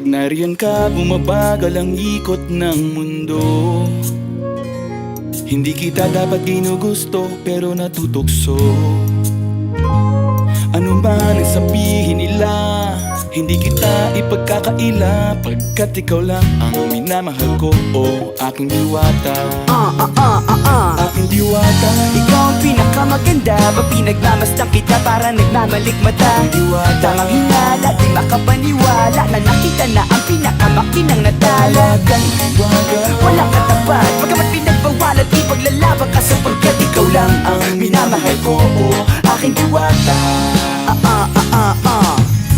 Pag nariyan ka, bumabagal ang ikot ng mundo. Hindi kita dapat ginugusto, pero natutukso. Ano man ang sabihin nila, hindi kita ipagkakaila, pagkat ikaw lang ang minamahal ko, o aking diwata. Aking diwata. Ikaw ang pinakamaganda, pag pinagmamasdan kita para nagmamalikmata. Aking diwata. Tamang hinala, di makapaniwala na nakita na ang pinakamakinang natala. Talagang diwata. Walang katapat, pagkamat pinagbawalan, ipaglalaban ka sapagkat ikaw lang ang minamahal ko, o aking diwata.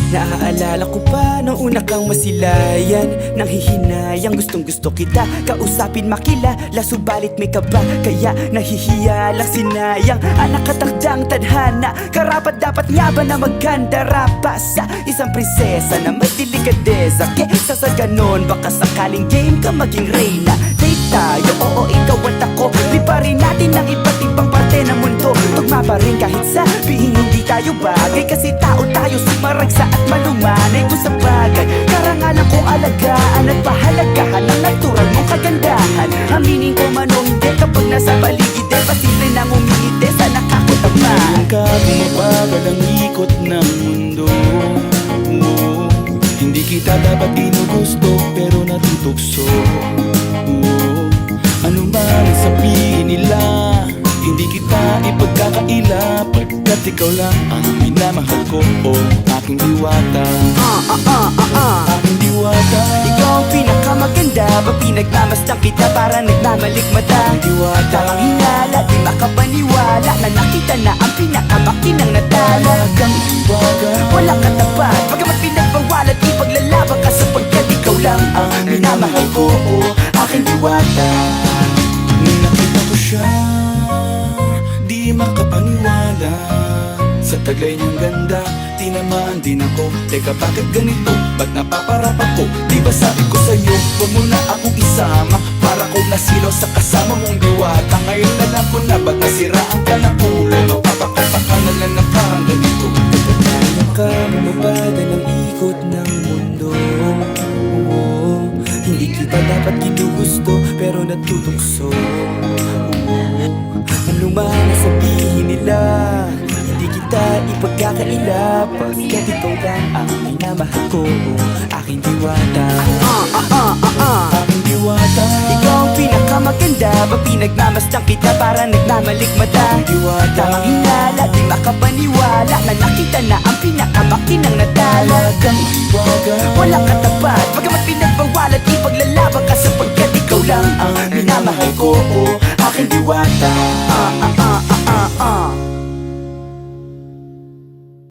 Naaalala ko pa nung una kang masilayan, nang hihinayang gustong gusto kita kausapin, makilala, subalit may kaba, kaya nahihiya lang sinayang ang nakatakdang tadhana. Karapat dapat nga ba na magkandara pa sa isang prinsesa na may delikadeza? Kesa sa ganon, baka sakaling game ka maging reyna. Date tayo, oo ikaw at ako, liparin natin ang iba't ibang parte ng mundo. Tugma pa rin kahit sabihin hindi tayo bagay, kasi tao tayo, sumaragsa at malumanay kung sa bagay. Karangalan kong alagaan at pahalagahan ang natural mong kagandahan. Aminin ko man o hindi, kapag nasa paligid pasimple nang umingiti sa nakakutama. Ngayon ka, bumabagal ang ikot ng mundo. Hindi kita dapat ginugusto, pero natutukso. Ano man ang sabihin nila, hindi kita ipagkakaila, pagkat ikaw lang ang minamahal ko, o aking diwata. Aking diwata. Ikaw ang pinakamaganda, pag pinagmamasdan kita para nagmamalikmata. Aking diwata. Tamang hinala, di makapaniwala na nakita na ang pinakamakinang natala. Talagang diwata. Walang katapat, pagkamat pinagbawalan, ipaglalaban ka sapagkat ikaw lang ang minamahal ko, o aking diwata. Nung nakita ko siya, di makapaniwala sa taglay niyang ganda, tinamaan din ako. Teka, bakit ganito? Ba't napaparap ako? Di ba sabi ko sa'yo, huwag mo na akong isama, para ko nasilaw sa kasama mong diwata. Ngayon alam ko na, ba't nasiraan ka ng ulo? Mapapakapaka na lang ng parang ganito. Kaya ka bumabagal ang ikot ng mundo. Hindi kita dapat ginugusto, pero natutukso. Ano man ang sabihin nila, hindi kita ipagkakaila, pagkat ikaw lang ang minamahal ko, aking diwata. Aking diwata. Ikaw ang pinakamaganda, pag pinagmamasdan kita para nagmamalikmata. Aking diwata. Tamang hinala, di makapaniwala na nakita na ang pinakamakinang natala. Talagang diwata. Walang katapat, pagkamat pinagbawalan, ipaglalaban ka sapagkat ikaw lang ang minamahal ko, o aking diwata.